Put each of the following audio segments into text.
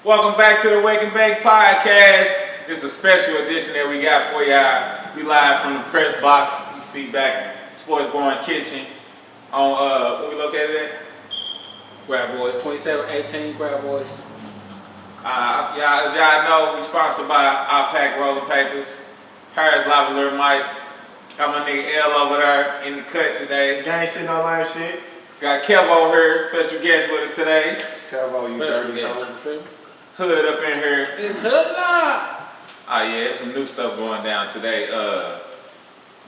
Welcome back to the WakeNBakePodcast. This is a special edition that we got for y'all. We live from the press box. You can see back Sports Bar and Kitchen on where we located at? Gravois, 2718 Gravois. Y'all, as y'all know, we sponsored by Pack Rolling Papers. Harris Lavalier Mike. Got my nigga L over there in the cut today. Gang shit, no lame shit. Got Kevo here, special guest with us today. Kevo, you dirty dog. Hood up in here. It's hood live. Oh yeah, there's some new stuff going down today.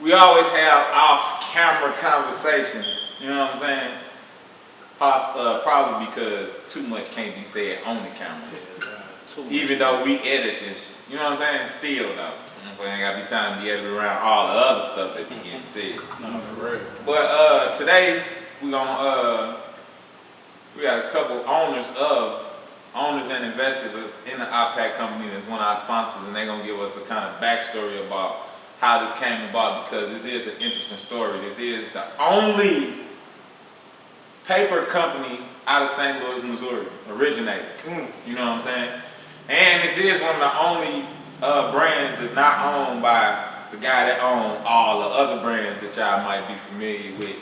We always have off-camera conversations. You know what I'm saying? Probably because too much can't be said on the camera. Even though we edit this, you know what I'm saying? Still though, it ain't gotta be time to be edited around all the other stuff that be getting said. No, for real. But today we got a couple owners and investors in the iPack company that's one of our sponsors, and they're gonna give us a kind of backstory about how this came about, because this is an interesting story. This is the only paper company out of St. Louis, Missouri, originators. You know what I'm saying? And this is one of the only brands that's not owned by the guy that owns all the other brands that y'all might be familiar with.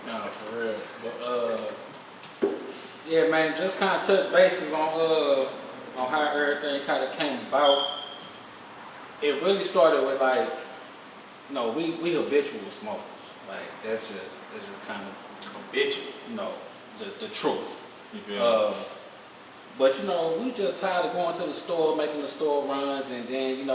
No, for real. But yeah, man, just kind of touch bases on how everything kind of came about. It really started with we habitual smokers. Like that's just kind of Habitual. The truth. But we just tired of going to the store, making the store runs, and then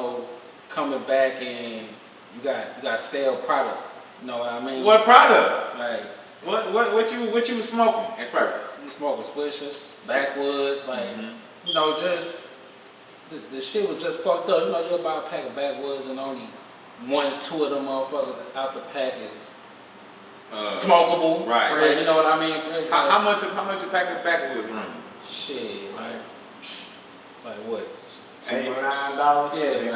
coming back and you got stale product. You know what I mean? What product? Like what you was smoking at first? You smoking swishers, backwoods, just the shit was just fucked up. You'll buy a pack of backwoods and only 1-2 of them motherfuckers out the pack is smokable. Right. Fresh. You know what I mean? Fresh, How much a pack of backwoods run? Shit, like what? $8, $9. Yeah,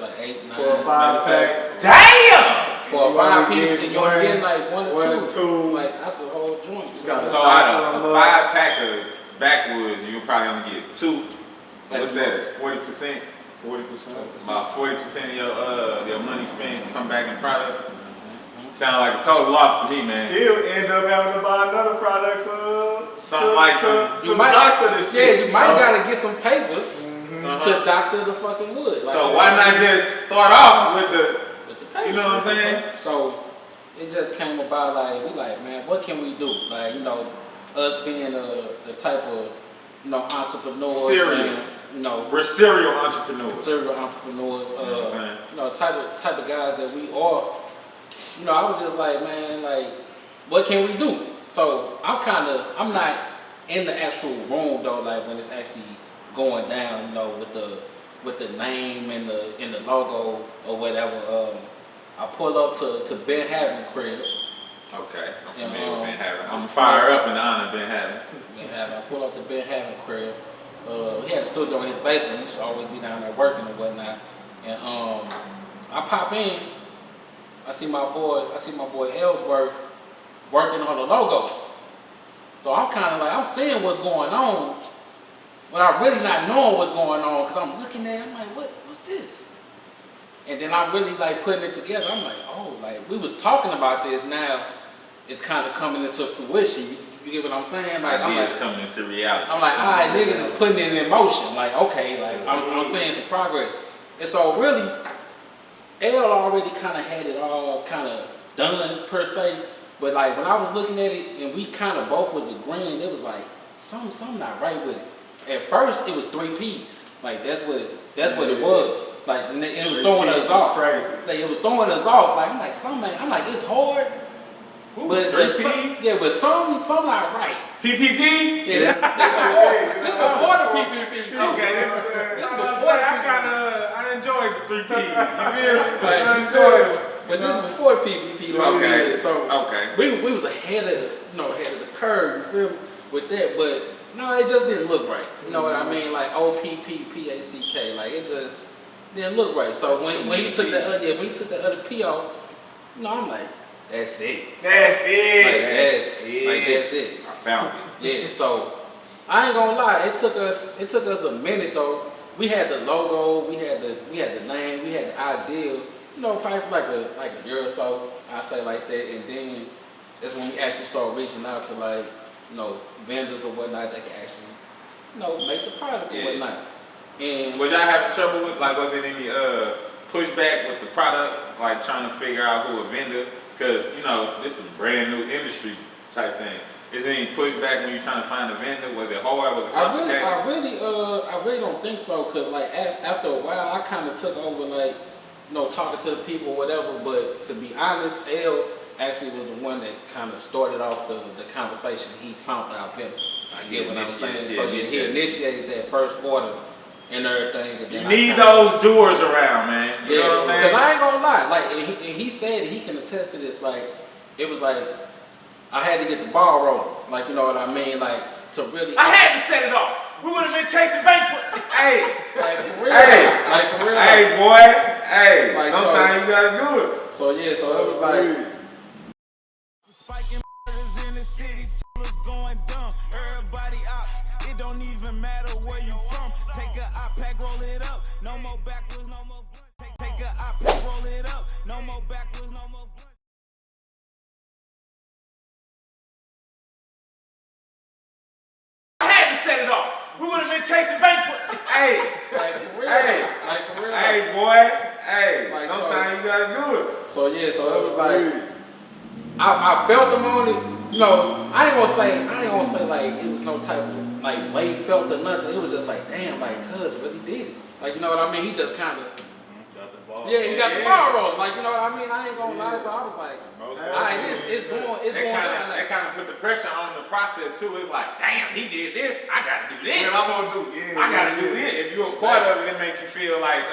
like 8, 9. 4 or 5 pack. Damn! For a 5 piece, and you're one- getting like 1 or 2, 2. like out the whole joint. So out of a 5 pack of backwoods, you'll probably only get 2. So what's that? 40%? 40%. About 40% of your money spent come back in product. Sound like a total loss to me, man. Still end up having to buy another product to doctor this shit. Yeah, you might gotta get some papers to doctor the fucking wood. Like, so why not just start off with the paper? You know what I'm saying? So it just came about man, what can we do? Like, us being the type of entrepreneurs. We're serial entrepreneurs. Serial entrepreneurs. You know what I'm saying? Type of guys that we are. I was just like, man, what can we do? So I'm not in the actual room though, like when it's actually going down, with the name and the logo or whatever. I pull up to Ben Havin crib. Okay, I'm familiar with Ben Havin. I'm fire up in honor of Ben Havin. I pull up to Ben Havin crib. He had a studio in his basement. He used to always be down there working and whatnot. And I pop in. I see my boy Ellsworth working on the logo. So I'm kind of I'm seeing what's going on, but I'm really not knowing what's going on, because I'm looking at it, I'm like, what's this? And then I'm really putting it together. I'm like, oh, we was talking about this, now it's kind of coming into fruition. You get what I'm saying? Ideas coming into reality. I'm like, all right, niggas is putting it in motion. I'm seeing some progress. And so really, L already kind of had it all kind of done per se, but when I was looking at it and we kind of both was agreeing, it was something not right with it. At first it was 3 P's, that's what it was. And it was throwing us off. Crazy. It was throwing us off. It's hard. Ooh, But 3 P's? Yeah, but some not right. PPP? Yeah, this before the PPP. Okay, this before the I enjoyed the 3 P's. You feel me? I enjoyed it. But this before the PPP. Okay. So we was ahead of the curve. You feel me? With that, but no, it just didn't look right. You know what I mean? OPPPACK. It just didn't look right. So when he took the other P off, I'm like, that's it. That's it. That's it. I found it. Yeah, so I ain't gonna lie, it took us a minute though. We had the logo, we had the name, we had the idea, probably for like a year or so, I say like that, and then that's when we actually start reaching out to like, vendors or whatnot that can actually, make the product or whatnot. And was y'all having trouble with, like, was it any pushback with the product, like trying to figure out who a vendor? Because this is a brand new industry type thing. Is there any pushback when you're trying to find a vendor? Was it hard? Was it complicated? I really don't think so. Cause like after a while, I kind of took over like, talking to the people, whatever. But to be honest, L actually was the one that kind of started off the conversation. He found our vendor. I get what I'm saying. So he initiated that first order and everything. And you need those doers around, man. You know what I'm saying? Because I ain't gonna lie. Like he said, he can attest to this. Like it was like I had to get the ball rolling. Like you know what I mean? Like to really. I had to set it off. We would have been casing banks for. Hey, like for real. Hey, like for real. Hey, boy. Hey, like, sometimes you gotta do it. So yeah, so it was like. Spiking in the city, going dumb. Everybody ops. It don't even matter where you from. Take a op pack, roll it up. No more backwards, no more blunt. Take a op pack, roll it up. No more backwards, no more blunt. I had to set it off. We would have been casing banks for. Hey, Like for real. Hey, like for real. Hey, boy. Hey, Like, sometimes you gotta do it. So yeah, so it was like I felt them on it. I ain't gonna say like it was no type of like way felt or nothing. It was just like damn, like cuz really did it. Like you know what I mean? He just kind of Got the ball. yeah, he got the ball rolling. Like you know what I mean? I ain't gonna lie. So I was like, alright, it's going down. That kind of put the pressure on the process too. It's like, damn, he did this. I gotta do this. What I'm gonna do? I gotta do this. If you're a part of it, it make you feel like,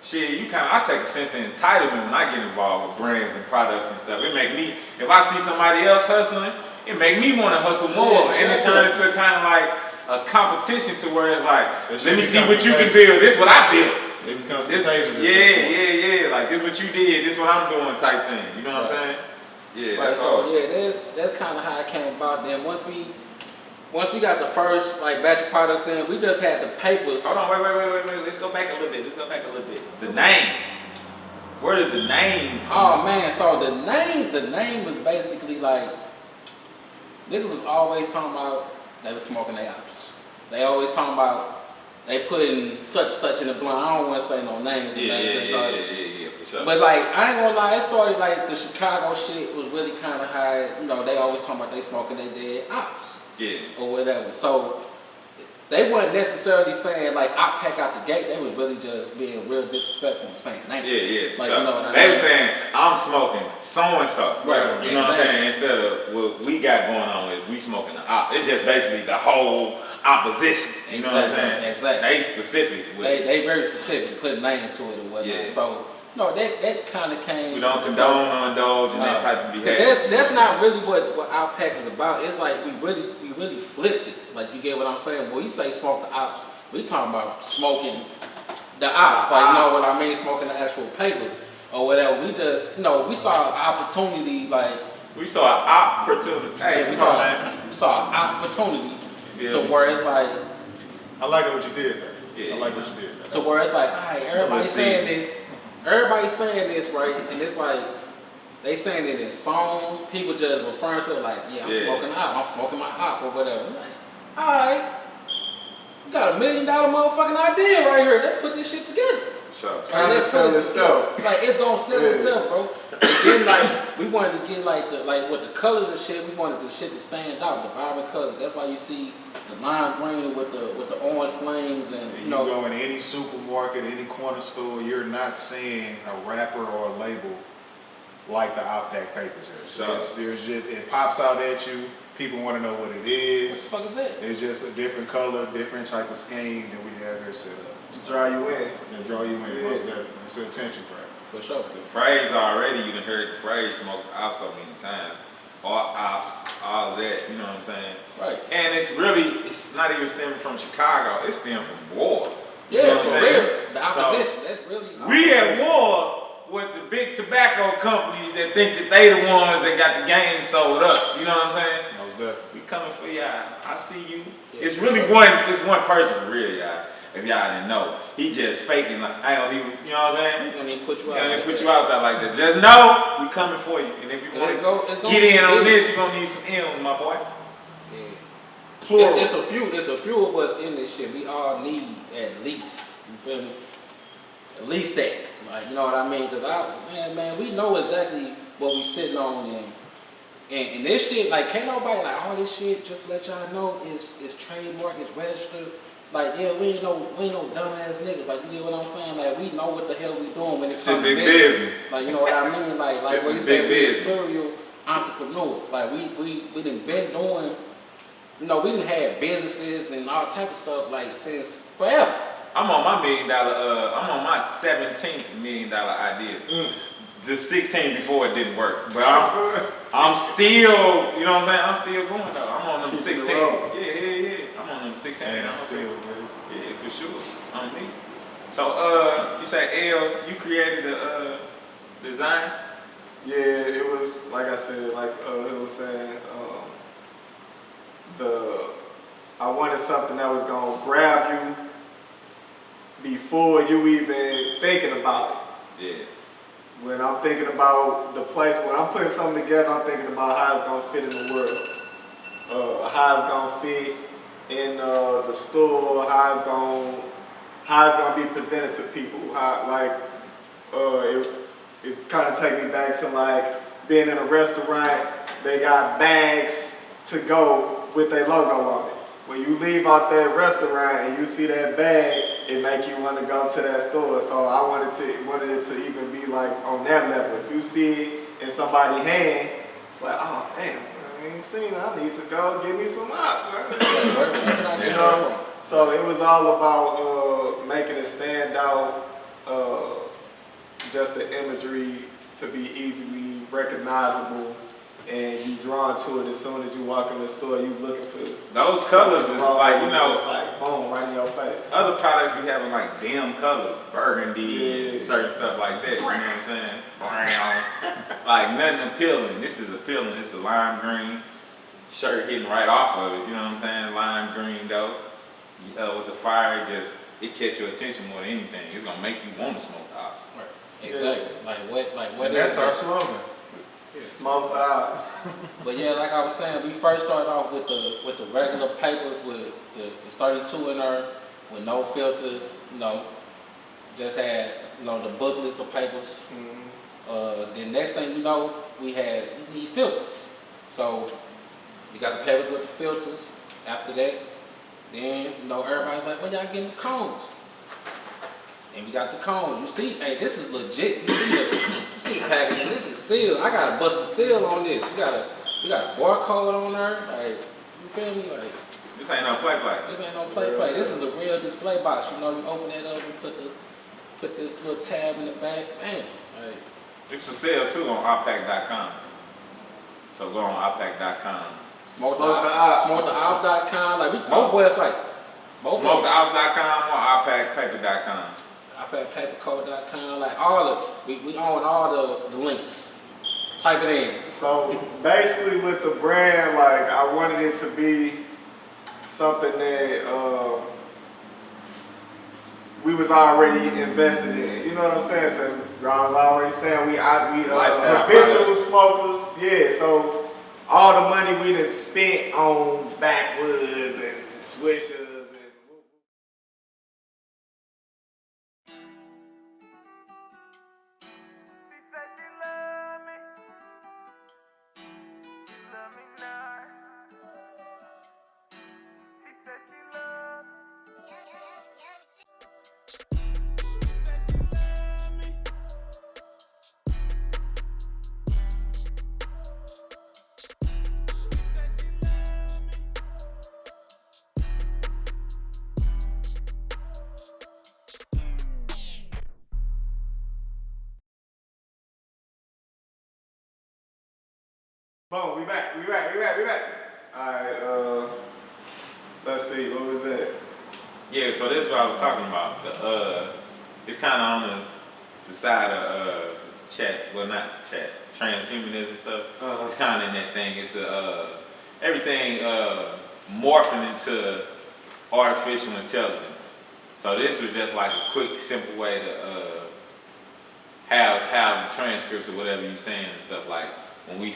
shit, I take a sense of entitlement when I get involved with brands and products and stuff. It make me, if I see somebody else hustling, it make me want to hustle more. And it turns into kind of like a competition to where it's like, let me see what you can build. This what I built. It becomes contagious. Yeah. Like this what you did, this what I'm doing type thing. You know what I'm saying? Yeah. Right, so yeah, that's kind of how it came about. Then once we got the first like batch of products in, we just had the papers. Hold on, wait. Let's go back a little bit. The name. Where did the name come Oh man, so the name was basically like niggas was always talking about they was smoking their ops. They always talking about they putting such and such in the blunt. I don't want to say no names. Yeah, for sure. But like I ain't gonna lie, it started like the Chicago shit was really kind of high. They always talking about they smoking their dead ops. Yeah. Or whatever. So they weren't necessarily saying like I pack out the gate. They was really just being real disrespectful and saying names. Yeah, like, sure. They were saying I'm smoking so and so. Right. You know what I'm saying? Instead of what we got going on is we smoking the op. It's just basically the whole opposition. You know what I'm saying? Exactly. They specific. They very specific, putting names to it or whatnot. Yeah. So that kind of came. We don't condone or indulge in that type of behavior. That's not really what our pack is about. It's like we really flipped it. Like you get what I'm saying? When we say smoke the ops, we talking about smoking the ops. Like you know what I mean? Smoking the actual papers or whatever. We just we saw an opportunity like. We saw an opportunity. Hey, we saw an opportunity to where it's like. I like what you did there. Yeah, I like what you did there. To where it's like, all right, everybody's saying this. Everybody's saying this, right? And it's like, they saying it in songs. People just referring to it like, yeah, I'm smoking op. I'm smoking my op or whatever. I'm like, all right. You got $1 million motherfucking idea right here. Let's put this shit together. Sure. Like, let's sell itself. Like, it's gonna sell itself, bro. And then, like, we wanted to get, like, with the colors and shit, we wanted the shit to stand out, the vibrant colors. That's why you see the lime green with the orange flames and you go in any supermarket, any corner store, you're not seeing a wrapper or a label like the Outpack papers here. So there's just, it pops out at you. People want to know what it is. What the fuck is that? It's just a different color, different type of scheme that we have here set up. Draw you in. And draw you in, most definitely. It's an attention grab. For sure. The phrase already, you done heard the phrase smoke the ops so many times. All ops, all that, you know what I'm saying? Right. And it's not even stemming from Chicago, it's stemming from war. You Yeah, know what for I'm saying? real. The opposition, that's really. We at war with the big tobacco companies that think that they the ones that got the game sold up. You know what I'm saying? Most We coming for y'all. I see you. Yeah. It's really one person for real, y'all. If y'all didn't know, he just faking. Like, I don't even, you know what I'm saying? He don't even put you He out. don't even put you out there like that. Just know we coming for you. And if you want to get in on this, you're gonna need some M's, my boy. Yeah. It's a few of us in this shit. We all need at least, you feel me? At least that. Like, you know what I mean? Cause man, we know exactly what we sitting on and this shit, like, can't nobody, like, all this shit, just to let y'all know, is trademark, it's registered. Like, yeah, we ain't no dumbass niggas. Like, you get what I'm saying? Like, we know what the hell we doing when it comes to big business. Like, you know what I mean? Like what you said, big we're serial entrepreneurs. Like, we done been doing, you know, we done had businesses and all type of stuff, like, since forever. I'm on my $1 million, I'm on my 17th $1 million idea. The 16 before it didn't work. But I'm still, you know what I'm saying? I'm still going though. I'm on them 16. Yeah. I'm on them 16. I'm still with it. Yeah, for sure. On me. So you say L, you created the design? Yeah, it was like I said, like it was saying, I wanted something that was gonna grab you before you even thinking about it. Yeah. When I'm thinking about the place, when I'm putting something together, I'm thinking about how it's gonna fit in the world, how it's gonna fit in the store, how it's gonna be presented to people. It kind of take me back to like being in a restaurant. They got bags to go with their logo on it. When you leave out that restaurant and you see that bag, it make you want to go to that store. So I wanted it to even be like on that level. If you see it in somebody's hand, it's like, oh damn, I ain't seen it. I need to go get me some ops. You know. So it was all about making it stand out, just the imagery to be easily recognizable. And you drawn to it as soon as you walk in the store, you looking for it. Those colors is like, you know, just like boom, right in your face. Other products be having like dim colors, burgundy, and certain stuff like that. You know what I'm saying? Brown, like nothing appealing. This is appealing. It's a lime green shirt hitting right off of it. You know what I'm saying? Lime green though. With the fire, it catch your attention more than anything. It's gonna make you want to smoke out. Right. Exactly. Like what? And that's our slogan. Smoke out. But yeah, like I was saying, we first started off with the regular papers with the 32 in there with no filters, you know, just had, you know, the booklets of papers. Then next thing you know, we need filters. So we got the papers with the filters. After that, then, you know, everybody's like, well, y'all getting the cones. And we got the cone. You see, hey, this is legit. You see the packaging. This is sealed. I gotta bust the seal on this. We got a barcode on there. Like, you feel me? Like, this ain't no play. This ain't no play. This is a real display box. You know, you open it up and put this little tab in the back. Man, like, it's for sale too on oppack.com. So go on oppack.com. SmokeTheOps.com. Like, both websites. SmokeTheOps.com or oppackpaper.com. oppackpaperco.com, like all of it. We own all the links. Type it in. So basically with the brand, like I wanted it to be something that we was already invested in. You know what I'm saying? So I was already saying we habitual smokers. Yeah, so all the money we done spent on backwoods and swishers. Boom, we back. Alright, let's see, what was that? Yeah, so this is what I was talking about. It's kind of on the side of transhumanism stuff. It's kind of in that thing. everything morphing into artificial intelligence. So this was just like a quick, simple way to have the transcripts or whatever you're saying and stuff. Like when we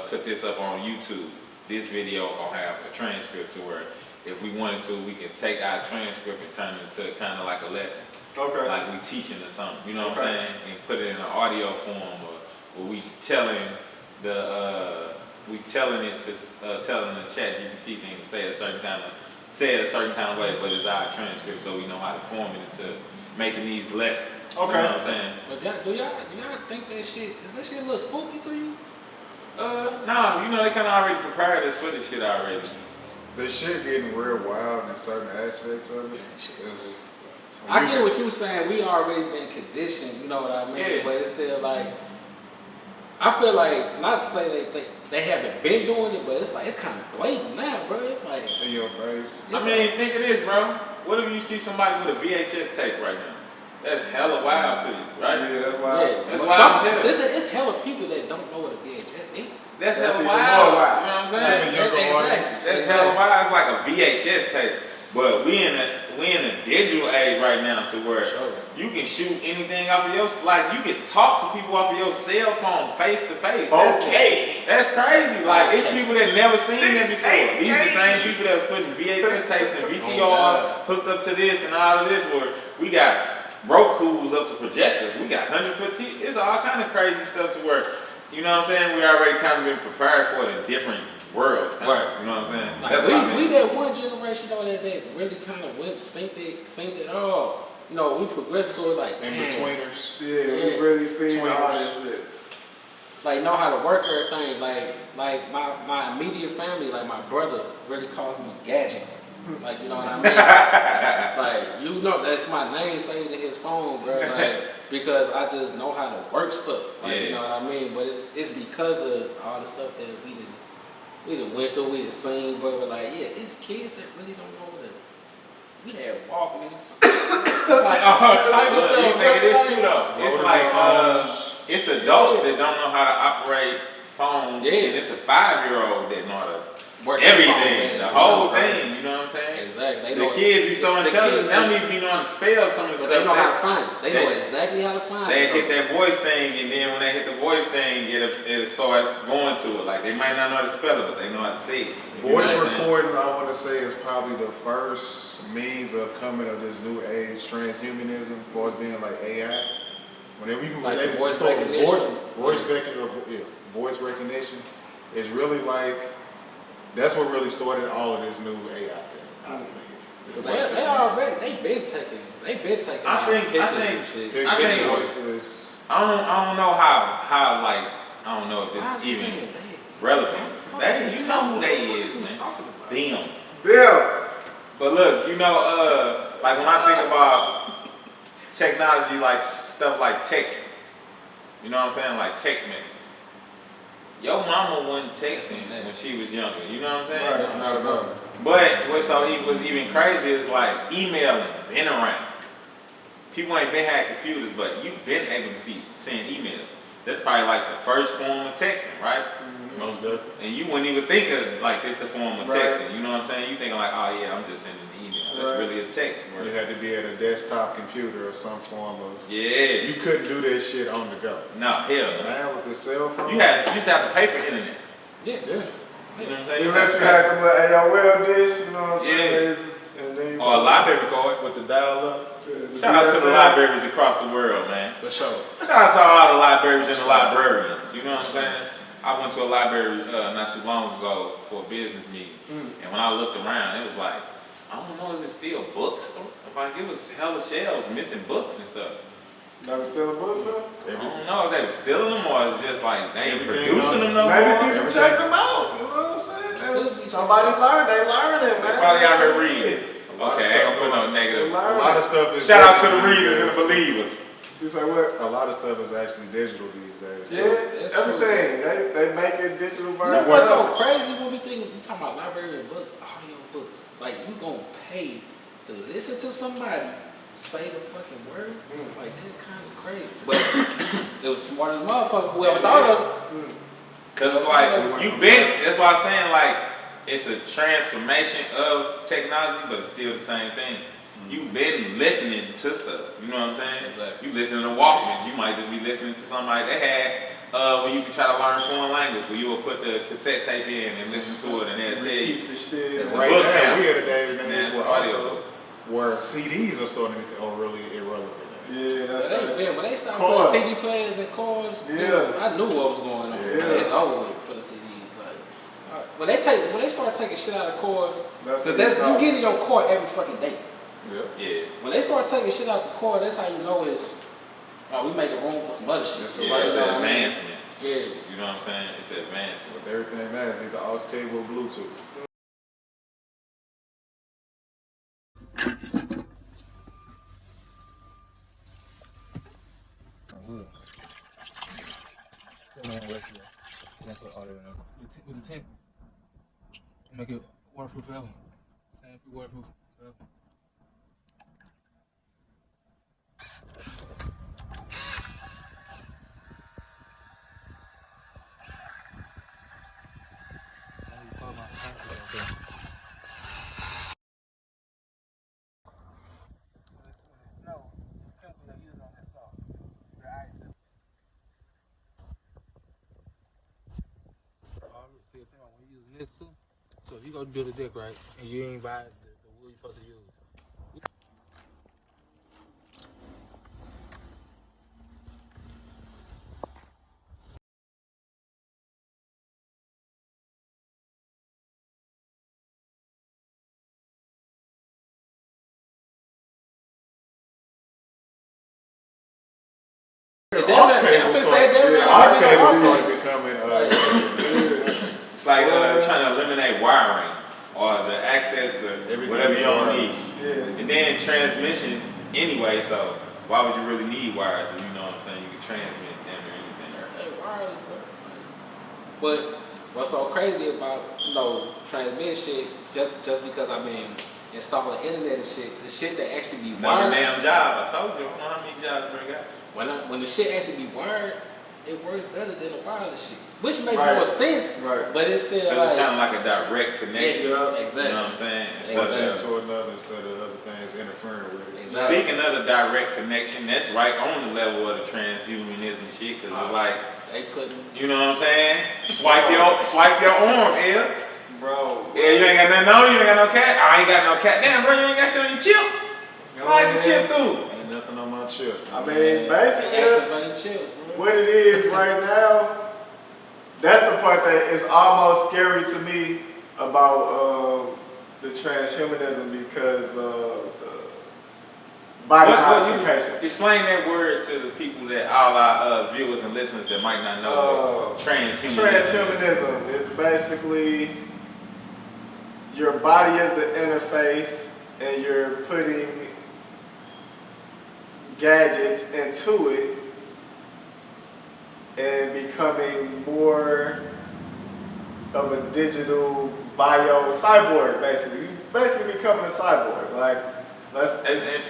put this up on YouTube, this video gonna have a transcript to where if we wanted to, we can take our transcript and turn it into kind of like a lesson. Okay. Like we teaching or something, you know what I'm saying? And put it in an audio form, or we telling it to telling the chat GPT thing to say a certain kind of way, but it's our transcript, so we know how to form it into making these lessons. Okay. You know what I'm saying? But do y'all think that shit a little spooky to you? No, you know they kind of already prepared us for this shit already. The shit getting real wild in certain aspects of it. I get what you're saying. We already been conditioned, you know what I mean? Yeah. But it's still like, I feel like, not to say they haven't been doing it, but it's like, it's kind of blatant now, bro. It's like, in your face. I mean, think of this, bro. What if you see somebody with a VHS tape right now? That's hella wild to you, right? Yeah, that's wild. yeah, That's but wild. it's hella people that don't know what a VHS is. That's That's hella even wild. more wild. You know what I'm It's saying? even younger audience. That's hella wild. It's like a VHS tape. But we in a digital age right now to where you can shoot anything off of your, like you can talk to people off of your cell phone face to face. That's crazy. Like it's people that never seen that before. These the same people that was putting VHS tapes and VCRs hooked up to this and all of this, where we got Roku's up to projectors. We got 100-foot TV. It's all kind of crazy stuff to where, you know what I'm saying? We already kind of been prepared for it in different worlds. Right. You know what I'm saying? Like That's what I mean. we that one generation though that really kind of synced it all. You know, we progressed so like In betweeners. Yeah, we really seen all this shit. like know how to work everything. Like my immediate family, like my brother really calls me Gadget. Like, you know what I mean? Like, you know, that's my name saved in his phone, bro. Like, because I just know how to work stuff. Like, you know what I mean? But it's because of all the stuff that we done went through, we done seen, bro. Like, yeah, it's kids that really don't know what we had Walkmans. Like, all type of Look, stuff. you think it is too though. It's Rotary like phones. it's adults that don't know how to operate phones. Yeah. And it's a 5-year-old that know how to Work everything, phone, the whole thing. You know what I'm saying? Exactly. The kids be so intelligent. They don't even be knowing how to spell some of the But stuff. they know how to find it. They know exactly how to find They it. hit that voice thing, and then when they hit the voice thing, it'll start going to it. Like they might not know how to spell it, but they know how to say it. Voice You know what I'm saying? recording, I want to say, is probably the first means of coming of this new age transhumanism, as far as being like AI. Whenever you can Like able to voice store recognition. voice recognition is really like, that's what really started all of this new AI thing. I believe. They been taking I think- pictures I think- and shit. Pictures, I think- voices. I don't know how like I don't know if this Why is you even saying relevant. they? You know who they is, we man. talking about? Them. Yeah. But look, you know, like when I think about technology, like stuff like texting, you know what I'm saying, like text messages. Your mama wasn't texting when she was younger. You know what I'm saying? Right. Not at all. But what's was even crazy is like emailing been around. People ain't been had computers, but you've been able to send emails. That's probably like the first form of texting, right? Most definitely. And you wouldn't even think of like this the form of Right. texting. You know what I'm saying? You thinking like, oh yeah, I'm just sending an email. That's Right. really a text. You Word. had to be at a desktop computer or some form of. Yeah. You couldn't do that shit on the go. No, hell no. Now with the cell phone. You used to have to pay for internet. Yeah. Yeah. You know what I'm saying? Unless you had the little AOL dish, you know what I'm saying? And then you Or a library card. With the dial up. Shout out to the libraries across the world, man. For sure. Shout out to all the libraries and the librarians. You know what I'm saying? I went to a library not too long ago for a business meeting, and when I looked around, it was like, I don't know, is it still books? Like it was hella shelves missing books and stuff. That was still a book, bro? I don't know if they were stealing them or it's just like they ain't Everything producing them no Maybe more. people everything. checked them out, you know what I'm saying? Somebody learned, they learned it, They man. probably out here reading. A lot of Okay, I ain't stuff gonna put no going- negative. A lot of stuff is. Shout out to the digital readers and these the days. believers. You say what? A lot of stuff is actually digital these days. too. Yeah, That's true. everything. They make it digital You know version. what's so crazy when we think we talking about library and books, audio books? Like you gonna pay to listen to somebody say the fucking word? Like that's kind of crazy. But it was smart as motherfucker. Whoever thought of it. Cause it's like you been. That's why I'm saying like it's a transformation of technology, but it's still the same thing. You've been listening to stuff, you know what I'm saying? Exactly. You listening to Walkmans, you might just be listening to somebody that had when you can try to learn foreign language, where you will put the cassette tape in and listen to it, and they'll tell you. Repeat the shit. It's a Right book now, now. we at a day and age Nah, where it's audio. also where CDs are starting to become really irrelevant. Yeah, that's right. When they started Cars. putting CD players in cars, Yeah. I knew what was going on. Yeah. It's over with for the CDs. Like, when they start taking shit out of cars, That's because what it's you about. get in your car every fucking day. Yeah. When they start taking shit out the car, that's how you know we making room for some other shit. Yes, So Yeah, right it's now, advancement. Yeah. You know what I'm saying? It's advancement. With everything now, it's either aux cable or Bluetooth. With the tent, make it waterproof forever. Same for waterproof forever. So if you go build a deck, right, and you ain't buy the wood you're supposed to use. Aux cable started becoming It's like trying to eliminate wiring or the access to Everything whatever is you don't need. wireless. Yeah. And then transmission anyway, so why would you really need wires if you know what I'm saying? You can transmit damn near anything. Hey, wireless, bro. But what's so crazy about transmit shit? Just because I've been installing internet and shit, the shit that actually be Another wired. damn job. I told you. I don't know how many jobs Bray got. When the shit actually be wired, it works better than the wireless shit, which makes Right. more sense. Right. But it's still Because like it's kind of like a direct connection. Yeah. exactly. You know what I'm saying? Instead one of thing that. to another instead of other things interfering with it. Exactly. Speaking of the direct connection, that's right on the level of the transhumanism shit, because it's like, They putting you know what I'm saying? Swipe your arm, L. Bro. Yeah, you ain't got nothing on, you ain't got no cat. I ain't got no cat. Damn, bro, you ain't got shit on your chip. Slide your chip through. Ain't nothing on my chip. I mean, basically, that's activating chips, bro. what it is right now. That's the part that is almost scary to me about the transhumanism because the body modifications. Explain that word to the people that all our viewers and listeners that might not know what transhumanism. Transhumanism is basically your body is the interface and you're putting gadgets into it and becoming more of a digital bio cyborg, basically. You basically becoming a cyborg. Like, That's interesting.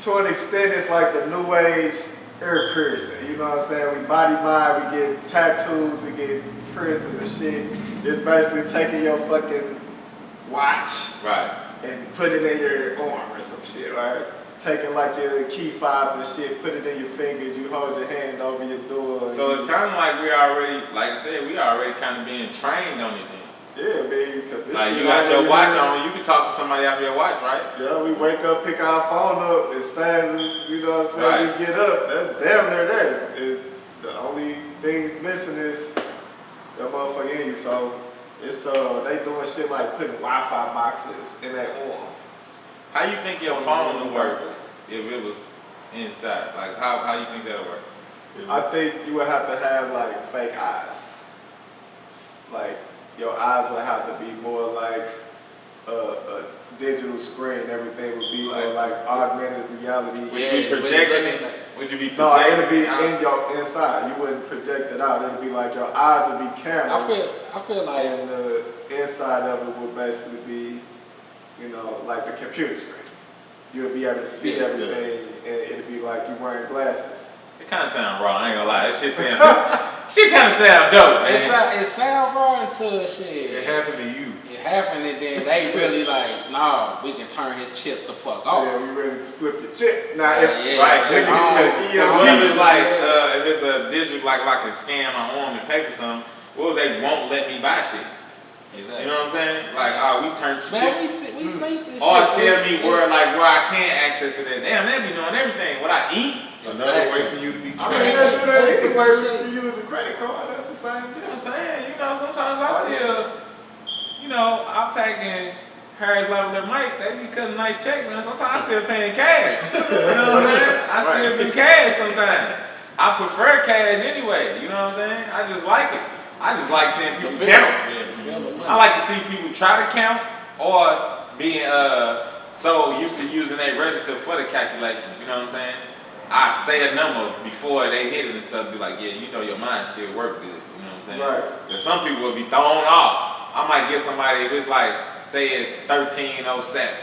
to an extent, it's like the new age ear piercing. You know what I'm saying? We body mind, we get tattoos, we get piercings and shit. It's basically taking your fucking watch Right. and put it in your arm or some shit, right? Taking like your key fobs and shit, put it in your fingers, you hold your hand over your door. So it's kind of like we already, like I said, we already kind of being trained on it then. yeah, man, because this Like shit you got your already- watch on, you can talk to somebody off your watch, right? Yeah, we wake up, pick our phone up as fast as, you know what I'm saying, Right. we get up. That's damn near there. It's the only thing's missing is that motherfucker in you. So it's they doing shit like putting Wi-Fi boxes in that arm. How you think your phone would work if it was inside? Like how you think that'll work? I think you would have to have like fake eyes. Like your eyes would have to be more like a digital screen. Everything would be more like augmented reality. Would you be projecting it? Would you be projecting No, it'd be it out? in your inside. You wouldn't project it out. It'd be like your eyes would be cameras. I feel like And the inside of it would basically be, you know, like the computer screen. You'll be able to see Yeah. everything, and it'd be like you wearing glasses. It kind of sound raw. I ain't gonna lie. That shit sound. Shit kind of sound dope, man. it sound raw until shit. It happened to you. It happened, and then they really like, nah, we can turn his chip the fuck off. Yeah, we ready to flip your chip. Now, Right, because if it's like, if it's a digital, like if I can scan my arm and pay for something, well, they won't let me buy shit. Exactly. You know what I'm saying? Like, we turned your chip. Man, we synced this Or shit. tell me where I can't access it. Damn, they be knowing everything. What I eat. Another way for you to be I tracked. mean, they do that anyway if you use a credit card. That's the same You know what I'm difference. saying? You know, sometimes I still, you know, I pack in Harris Lavalier Mike, they be cutting nice checks, man. Sometimes I still paying cash. You know what I'm saying? I still do cash sometimes. I prefer cash anyway. You know what I'm saying? I just like it. I just like seeing people count. I like to see people try to count or being so used to using a register for the calculation. You know what I'm saying? I say a number before they hit it and stuff. Be like, yeah, you know your mind still work good. You know what I'm saying? Right. Because some people will be thrown off. I might get somebody if it's like, say it's 1307.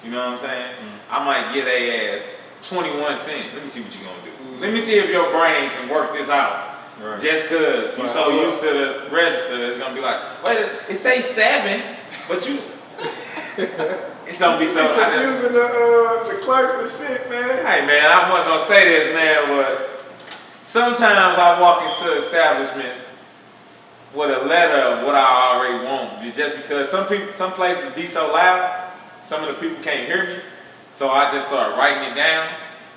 You know what I'm saying? I might get a ass 21 cents. Let me see what you're gonna do. Let me see if your brain can work this out. Right. Just cause you're so used to the register, it's gonna be like, wait, it say 7, but you. It's gonna be so. Confusing the clerks and shit, man. Hey man, I wasn't gonna say this, man, but sometimes I walk into establishments with a letter of what I already want. It's just because some places be so loud, some of the people can't hear me, so I just start writing it down.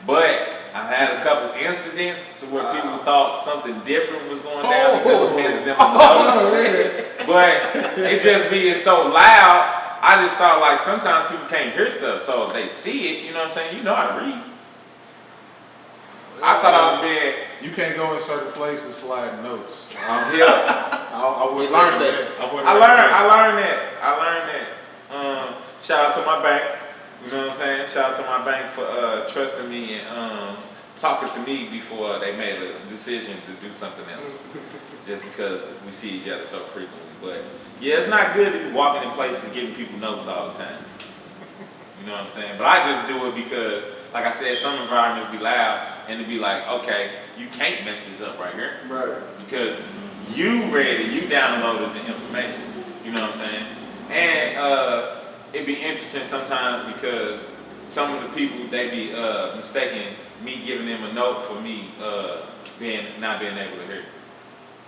But I had a couple incidents to where people thought something different was going down because I'm handing them a note. But it just being so loud, I just thought like sometimes people can't hear stuff, so if they see it, you know what I'm saying? You know how to read. I thought I was being. You can't go in certain places slide notes. I'm here. I would learned that. I learned that. Shout out to my bank. You know what I'm saying? Shout out to my bank for trusting me and talking to me before they made a decision to do something else. Just because we see each other so frequently. But yeah, it's not good to be walking in places giving people notes all the time. You know what I'm saying? But I just do it because, like I said, some environments be loud and to be like, okay, you can't mess this up right here. Right. Because you read it, you downloaded the information. You know what I'm saying? And it'd be interesting sometimes because some of the people, they be mistaking me giving them a note for me not being able to hear.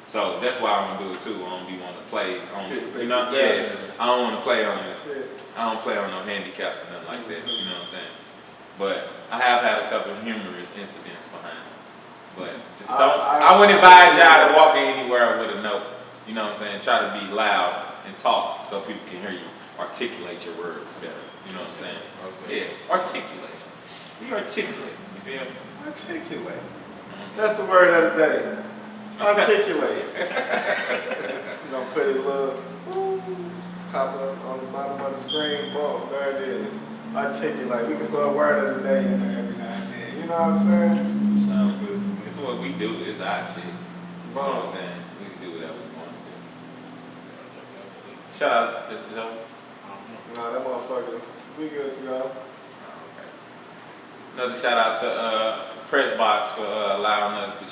So that's why I want to do it too. I don't be wanting to play on, you know, I don't want to play on this. I don't play on no handicaps or nothing like that. You know what I'm saying? But I have had a couple of humorous incidents behind it. But just I wouldn't advise y'all to walk in anywhere with a note. You know what I'm saying? Try to be loud and talk so people can hear you. Articulate your words better. You know what I'm saying? Yeah, articulate. Be articulate. You feel me? Articulate. That's the word of the day. Articulate. We're gonna put it a little pop up on the bottom of the screen. Boom, there it is. Articulate. We can put a word of the day in there every now and then. You know what I'm saying? Sounds good. This is what we do. It's our shit. You know what I'm saying? We can do whatever we want to do. Shout out. This is over. Nah, that motherfucker. We good to go. Okay. Another shout out to Pressbox for allowing us to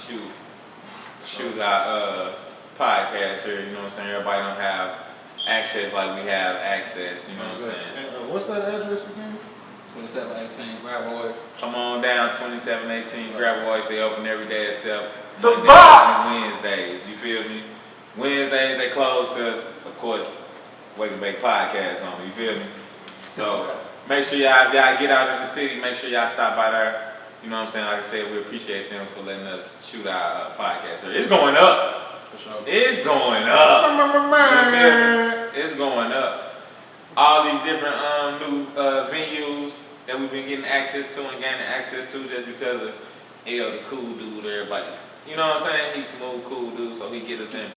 shoot our podcast here. You know what I'm saying? Everybody don't have access like we have access. You know what I'm saying? And, what's that address again? 2718 Gravois. Come on down, 2718 Gravois. They open every day except The Mondays box! and Wednesdays. You feel me? Wednesdays they close because, of course, WakeNBakePodcast on. You feel me? So make sure y'all get out in the city. Make sure y'all stop by there. You know what I'm saying? Like I said, we appreciate them for letting us shoot our podcast here. It's going up. For sure. It's going up. You feel me? It's going up. All these different new venues that we've been getting access to and gaining access to just because of L, the cool dude, everybody. You know what I'm saying? He's smooth, cool dude, so he get us in.